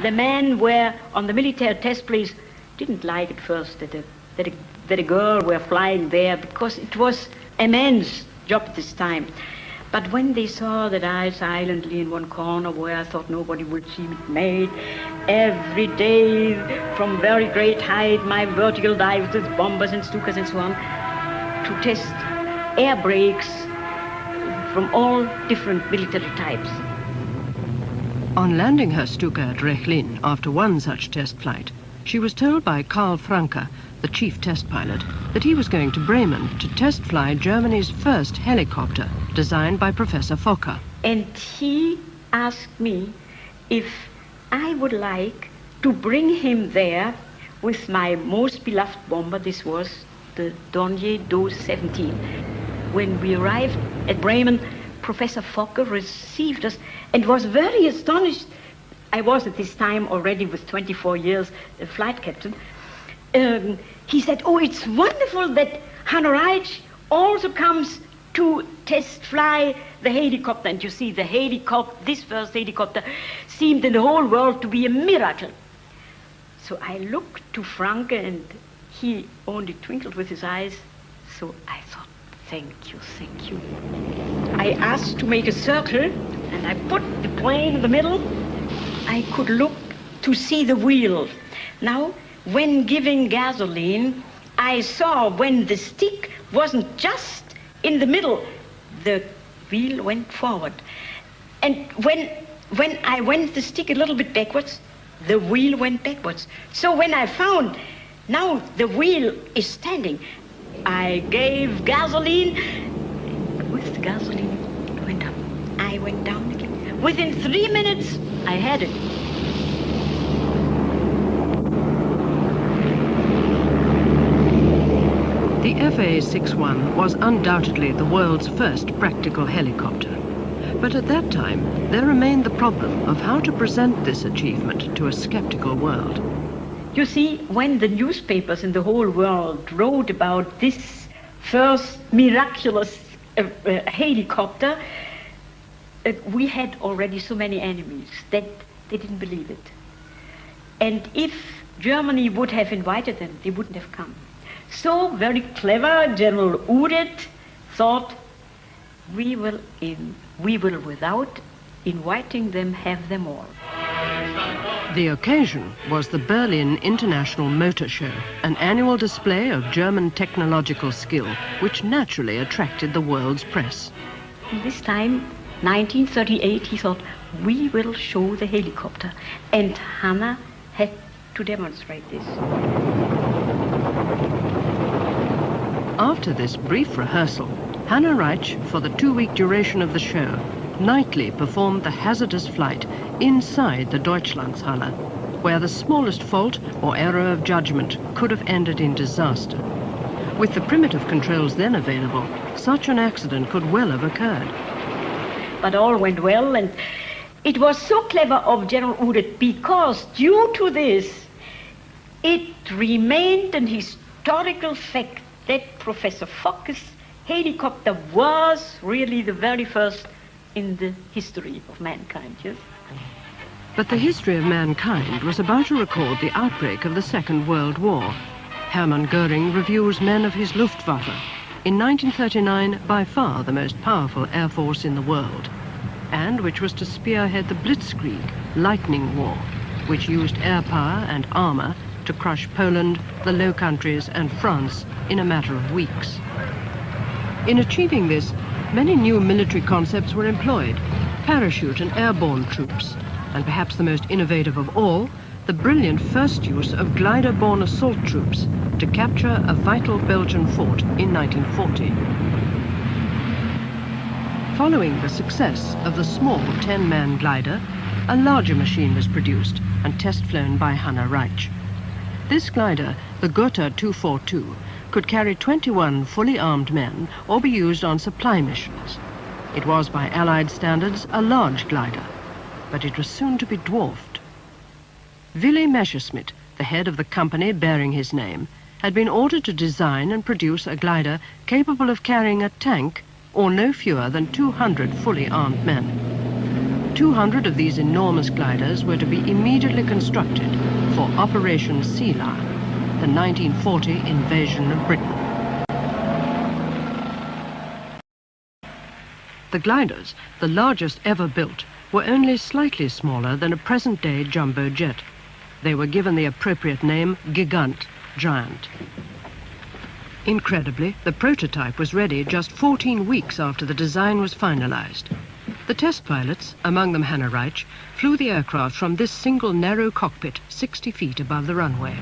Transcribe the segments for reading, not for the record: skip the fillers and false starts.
The men were on the military test place didn't like at first that a girl were flying there, because it was a man's job at this time. But when they saw that I silently in one corner where I thought nobody would see me made, every day from very great height, my vertical dives with bombers and Stukas and so on, to test air brakes from all different military types. On landing her Stuka at Rechlin after one such test flight, she was told by Karl Franke, the chief test pilot, that he was going to Bremen to test fly Germany's first helicopter, designed by Professor Fokker. And he asked me if I would like to bring him there with my most beloved bomber. This was the Dornier Dose 17. When we arrived at Bremen, Professor Fokker received us and was very astonished. I was at this time already with 24 years a flight captain. He said, "Oh, it's wonderful that Hanna Reitsch also comes to test fly the helicopter." And you see, the helicopter, this first helicopter, seemed in the whole world to be a miracle. So I looked to Franke and he only twinkled with his eyes. So I thought, thank you, thank you. I asked to make a circle and I put the plane in the middle. I could look to see the wheel. Now, when giving gasoline, I saw when the stick wasn't just in the middle, the wheel went forward. And when I went the stick a little bit backwards, the wheel went backwards. So when I found now the wheel is standing, I gave gasoline. With the gasoline, it went up. I went down again. Within 3 minutes, I had it. The FA-61 was undoubtedly the world's first practical helicopter. But at that time, there remained the problem of how to present this achievement to a skeptical world. You see, when the newspapers in the whole world wrote about this first miraculous helicopter, we had already so many enemies that they didn't believe it. And if Germany would have invited them, they wouldn't have come. So very clever, General Udet thought, we will, without inviting them, have them all. The occasion was the Berlin International Motor Show, an annual display of German technological skill, which naturally attracted the world's press. And this time, 1938, he thought, we will show the helicopter. And Hanna had to demonstrate this. After this brief rehearsal, Hanna Reitsch, for the 2-week duration of the show, nightly performed the hazardous flight inside the Deutschlandshalle, where the smallest fault or error of judgment could have ended in disaster. With the primitive controls then available, such an accident could well have occurred. But all went well, and it was so clever of General Udet, because due to this, it remained an historical fact that Professor Fokker's helicopter was really the very first in the history of mankind, yes? But the history of mankind was about to record the outbreak of the Second World War. Hermann Göring reviews men of his Luftwaffe, in 1939 by far the most powerful air force in the world, and which was to spearhead the Blitzkrieg, lightning war, which used air power and armor to crush Poland, the Low Countries and France in a matter of weeks. In achieving this, many new military concepts were employed: parachute and airborne troops, and perhaps the most innovative of all, the brilliant first use of glider-borne assault troops to capture a vital Belgian fort in 1940. Following the success of the small 10-man glider, a larger machine was produced and test-flown by Hanna Reitsch. This glider, the Gotha 242, could carry 21 fully armed men or be used on supply missions. It was, by Allied standards, a large glider, but it was soon to be dwarfed. Willy Messerschmitt, the head of the company bearing his name, had been ordered to design and produce a glider capable of carrying a tank or no fewer than 200 fully armed men. 200 of these enormous gliders were to be immediately constructed for Operation Sea Lion, the 1940 invasion of Britain. The gliders, the largest ever built, were only slightly smaller than a present-day jumbo jet. They were given the appropriate name Gigant, giant. Incredibly, the prototype was ready just 14 weeks after the design was finalized. The test pilots, among them Hanna Reitsch, flew the aircraft from this single narrow cockpit 60 feet above the runway.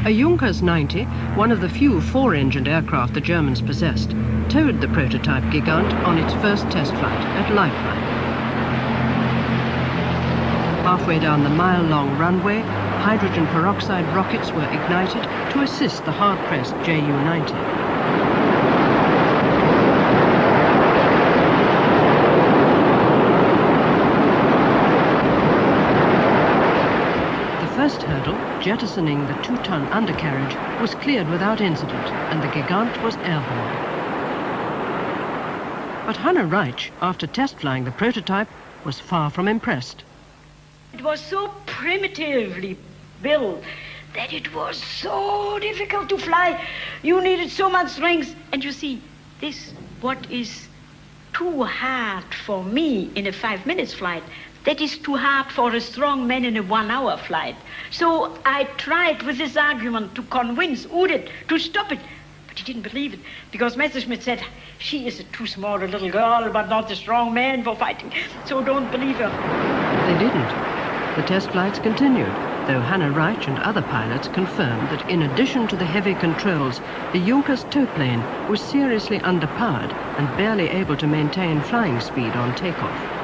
A Junkers 90, one of the few four-engined aircraft the Germans possessed, towed the prototype Gigant on its first test flight at Lifeline. Halfway down the mile-long runway, hydrogen peroxide rockets were ignited to assist the hard-pressed Ju-90. The first hurdle, jettisoning the 2-ton undercarriage, was cleared without incident, and the Gigant was airborne. But Hanna Reitsch, after test flying the prototype, was far from impressed. It was so primitively built that it was so difficult to fly. You needed so much strength. And you see, this, what is too hard for me in a 5 minutes flight, that is too hard for a strong man in a 1 hour flight. So I tried with this argument to convince Udit to stop it. But he didn't believe it, because Messerschmitt said, she is too small a little girl, but not a strong man for fighting, so don't believe her. They didn't. The test flights continued, though Hanna Reitsch and other pilots confirmed that in addition to the heavy controls, the Junkers towplane was seriously underpowered and barely able to maintain flying speed on takeoff.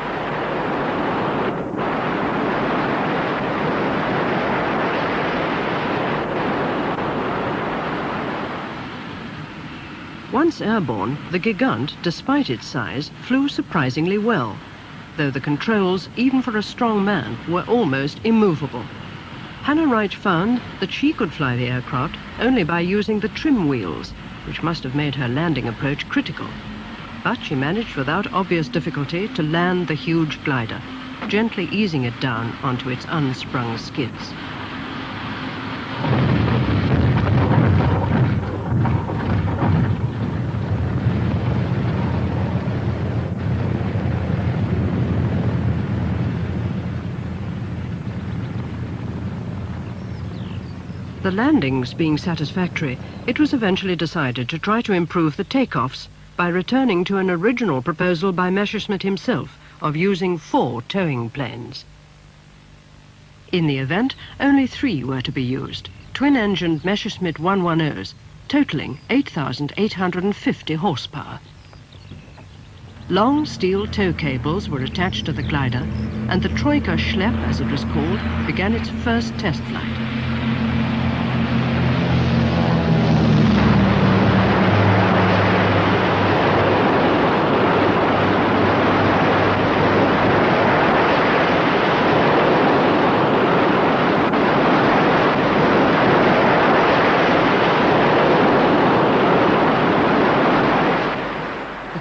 Once airborne, the Gigant, despite its size, flew surprisingly well, though the controls, even for a strong man, were almost immovable. Hanna Reitsch found that she could fly the aircraft only by using the trim wheels, which must have made her landing approach critical. But she managed without obvious difficulty to land the huge glider, gently easing it down onto its unsprung skids. The landings being satisfactory, it was eventually decided to try to improve the takeoffs by returning to an original proposal by Messerschmitt himself of using 4 towing planes. In the event, only 3 were to be used, twin-engined Messerschmitt 110s, totaling 8,850 horsepower. Long steel tow cables were attached to the glider, and the Troika Schlepp, as it was called, began its first test flight.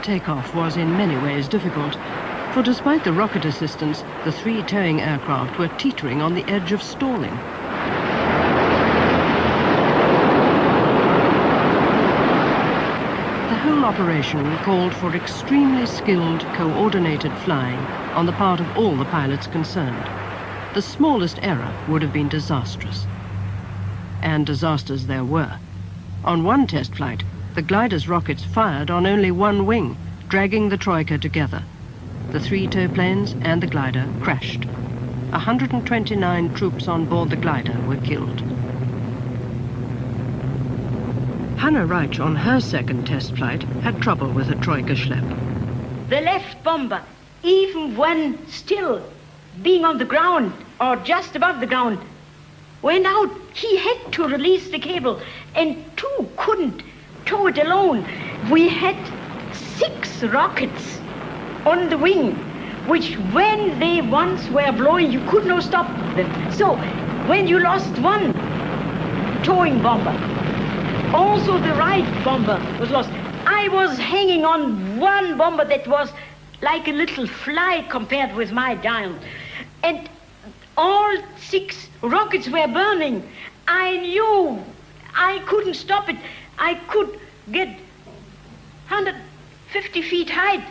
Takeoff was in many ways difficult, for despite the rocket assistance, the 3 towing aircraft were teetering on the edge of stalling. The whole operation called for extremely skilled, coordinated flying on the part of all the pilots concerned. The smallest error would have been disastrous. And disasters there were. On one test flight, the glider's rockets fired on only one wing, dragging the Troika together. The 3 tow planes and the glider crashed. 129 troops on board the glider were killed. Hanna Reitsch, on her second test flight, had trouble with the Troika Schlepp. The left bomber, even when still being on the ground or just above the ground, went out. He had to release the cable, and 2 couldn't tow it alone. We had 6 rockets on the wing, which when they once were blowing, you could not stop them. So when you lost one towing bomber, also the right bomber was lost. I was hanging on one bomber that was like a little fly compared with my giant. And all 6 rockets were burning. I knew I couldn't stop it. I could get 150 feet height.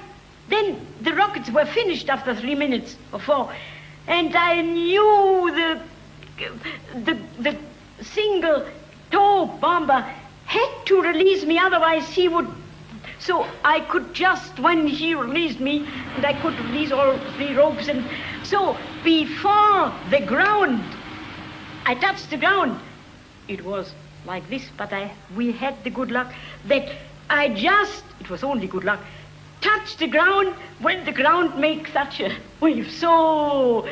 Then the rockets were finished after 3 minutes or 4. And I knew the single toe bomber had to release me, otherwise he would. So I could just, when he released me, and I could release all 3 ropes, and so before the ground, I touched the ground. It was like this, but we had the good luck that it was only good luck, touched the ground when the ground makes such a wave. So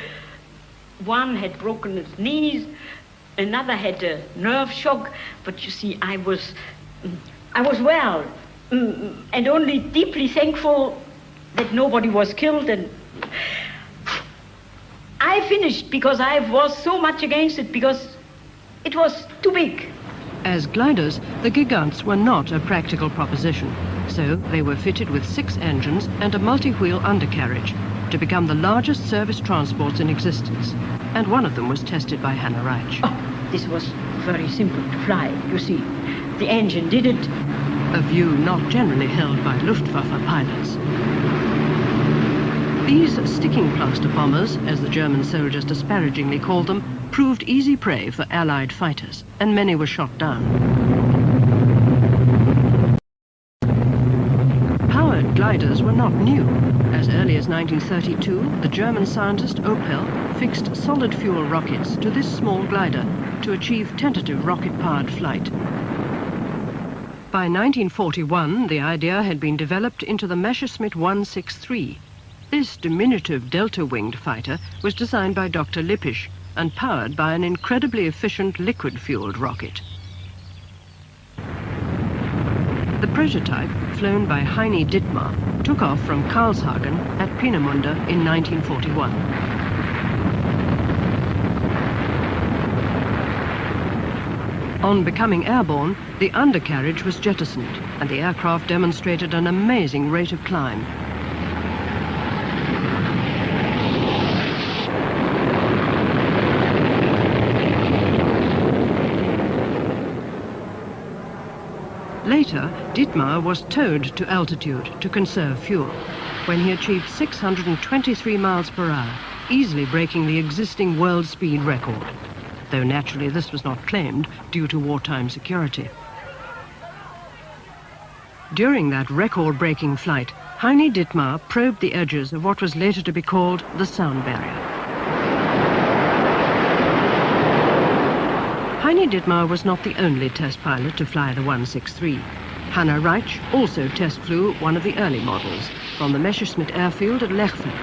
one had broken his knees, another had a nerve shock, but you see, I was well, and only deeply thankful that nobody was killed. And I finished because I was so much against it, because it was too big. As gliders, the Gigants were not a practical proposition, so they were fitted with 6 engines and a multi-wheel undercarriage to become the largest service transports in existence, and one of them was tested by Hanna Reitsch. Oh, this was very simple to fly, you see. The engine did it. A view not generally held by Luftwaffe pilots. These sticking plaster bombers, as the German soldiers disparagingly called them, proved easy prey for Allied fighters, and many were shot down. Powered gliders were not new. As early as 1932, the German scientist Opel fixed solid fuel rockets to this small glider to achieve tentative rocket-powered flight. By 1941, the idea had been developed into the Messerschmitt 163. This diminutive delta-winged fighter was designed by Dr. Lippisch and powered by an incredibly efficient liquid-fueled rocket. The prototype, flown by Heini Dittmar, took off from Karlshagen at Peenemünde in 1941. On becoming airborne, the undercarriage was jettisoned, and the aircraft demonstrated an amazing rate of climb. Later, Dittmar was towed to altitude to conserve fuel, when he achieved 623 miles per hour, easily breaking the existing world speed record, though naturally this was not claimed due to wartime security. During that record-breaking flight, Heini Dittmar probed the edges of what was later to be called the sound barrier. Heini Dittmar was not the only test pilot to fly the 163. Hanna Reitsch also test flew one of the early models from the Messerschmitt airfield at Lechfeld,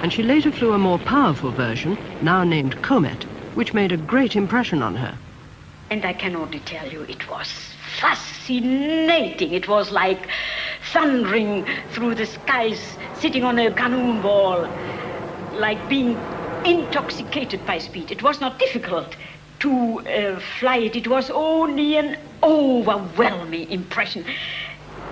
and she later flew a more powerful version, now named Comet, which made a great impression on her. And I can only tell you, it was fascinating. It was like thundering through the skies, sitting on a cannonball, like being intoxicated by speed. It was not difficult to fly it. It was only an overwhelming impression.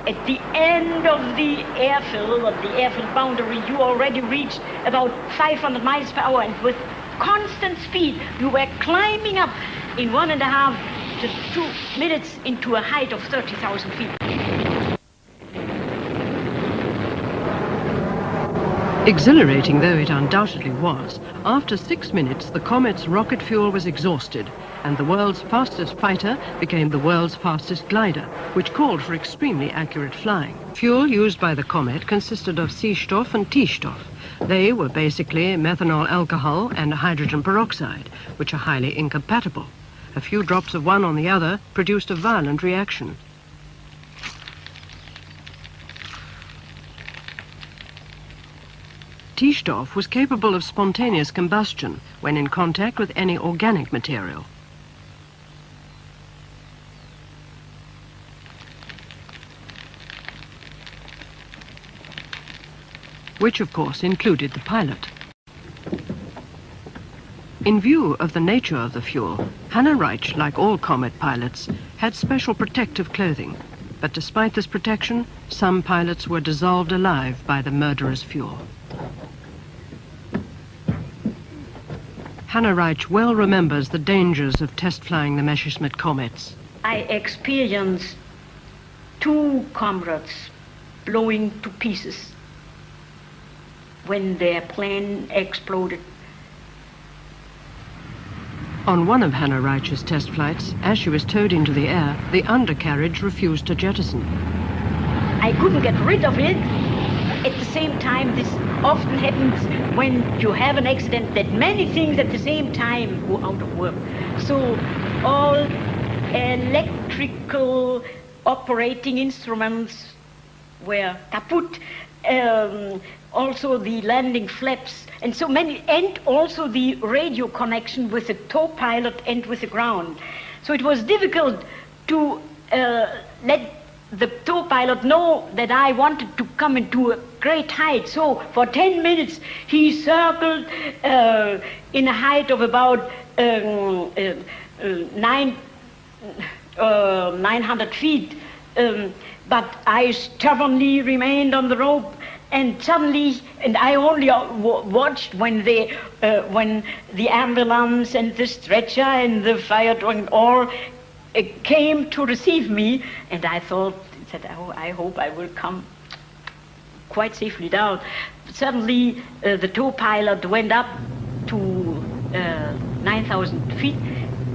At the end of the airfield boundary, you already reached about 500 miles per hour, and with constant speed, you were climbing up in 1.5 to 2 minutes into a height of 30,000 feet. Exhilarating though it undoubtedly was, after 6 minutes the Comet's rocket fuel was exhausted, and the world's fastest fighter became the world's fastest glider, which called for extremely accurate flying. Fuel used by the Comet consisted of C-Stoff and T-Stoff. They were basically methanol alcohol and hydrogen peroxide, which are highly incompatible. A few drops of one on the other produced a violent reaction. T-Stoff was capable of spontaneous combustion when in contact with any organic material. Which of course included the pilot. In view of the nature of the fuel, Hanna Reitsch, like all Comet pilots, had special protective clothing. But despite this protection, some pilots were dissolved alive by the murderous fuel. Hanna Reitsch well remembers the dangers of test flying the Messerschmitt comets. I experienced 2 comrades blowing to pieces when their plane exploded. On one of Hanna Reitsch's test flights, as she was towed into the air, the undercarriage refused to jettison. I couldn't get rid of it. At the same time, this often happens when you have an accident, that many things at the same time go out of work. So all electrical operating instruments were kaput. Also the landing flaps, and so many, and also the radio connection with the tow pilot and with the ground. So it was difficult to let the tow pilot know that I wanted to come into a great height. So for 10 minutes he circled in a height of about 900 feet. But I stubbornly remained on the rope, and suddenly, and I only watched when the ambulance and the stretcher and the fire truck all came to receive me, and I thought that, oh, I hope I will come quite safely down. Suddenly, the tow pilot went up to 9,000 feet,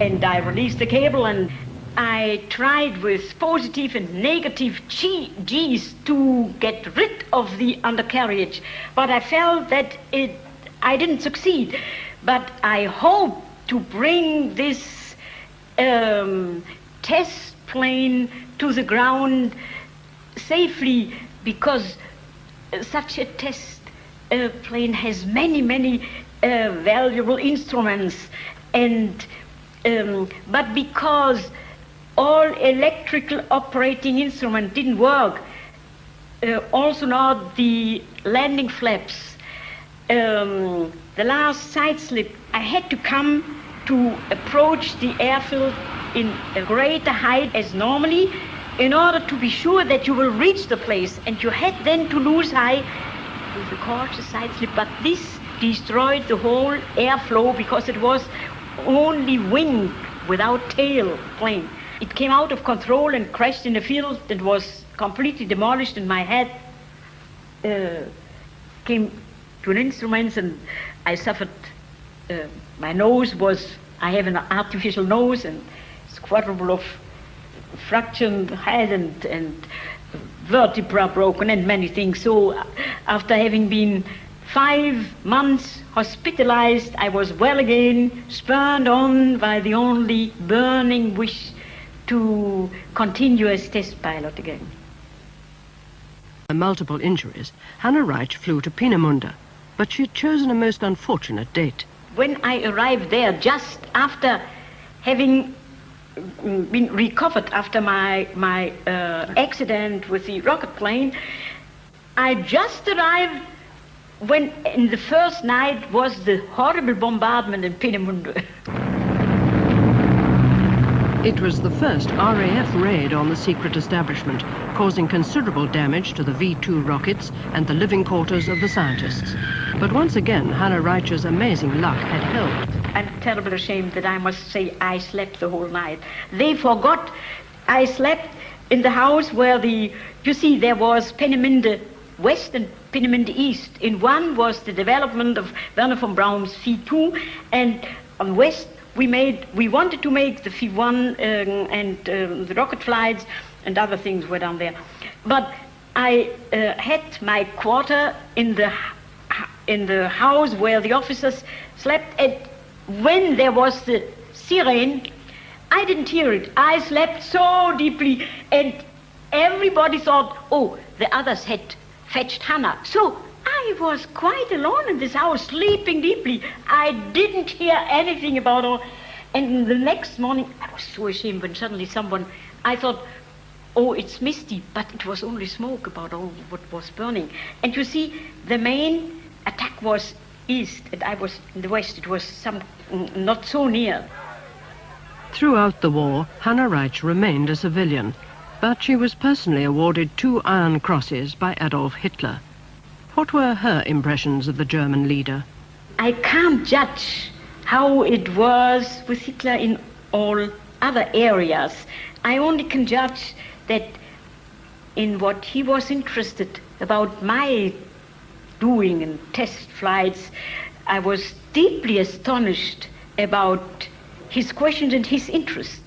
and I released the cable, and I tried with positive and negative G's to get rid of the undercarriage, but I felt that I didn't succeed. But I hope to bring this test plane to the ground safely, because such a test plane has many valuable instruments, and but because all electrical operating instruments didn't work, also not the landing flaps. The last side slip, I had to come to approach the airfield in a greater height as normally, in order to be sure that you will reach the place, and you had then to lose high with the cautious side slip. But this destroyed the whole airflow, because it was only wing without tail plane. It came out of control and crashed in a field that was completely demolished, and my head came to an instrument, and I suffered. My nose was, I have an artificial nose, and it's quadruple of fractured head and vertebra broken and many things. So after having been 5 months hospitalized, I was well again, spurred on by the only burning wish to continue as test pilot again. Multiple injuries, Hanna Reitsch flew to Peenemünde, but she had chosen a most unfortunate date. When I arrived there, just after having been recovered after my accident with the rocket plane, I just arrived when in the first night was the horrible bombardment in Peenemünde. It was the first RAF raid on the secret establishment, causing considerable damage to the V-2 rockets and the living quarters of the scientists. But once again, Hanna Reitsch's amazing luck had held. I'm terribly ashamed that I must say I slept the whole night. They forgot I slept in the house where you see, there was Peenemünde West and Peenemünde East. In one was the development of Werner von Braun's V-2, and on West we wanted to make the V-1 and the rocket flights, and other things were down there. But I had my quarter in the house where the officers slept, and when there was the siren, I didn't hear it. I slept so deeply, and everybody thought, oh, the others had fetched Hanna. So I was quite alone in this house, sleeping deeply. I didn't hear anything about all. And the next morning, I was so ashamed when suddenly I thought, oh, it's misty, but it was only smoke about all what was burning. And you see, the main attack was east, and I was in the west. It was not so near. Throughout the war, Hanna Reitsch remained a civilian. but she was personally awarded 2 Iron Crosses by Adolf Hitler. What were her impressions of the German leader? I can't judge how it was with Hitler in all other areas. I only can judge that in what he was interested about my doing in test flights, I was deeply astonished about his questions and his interest.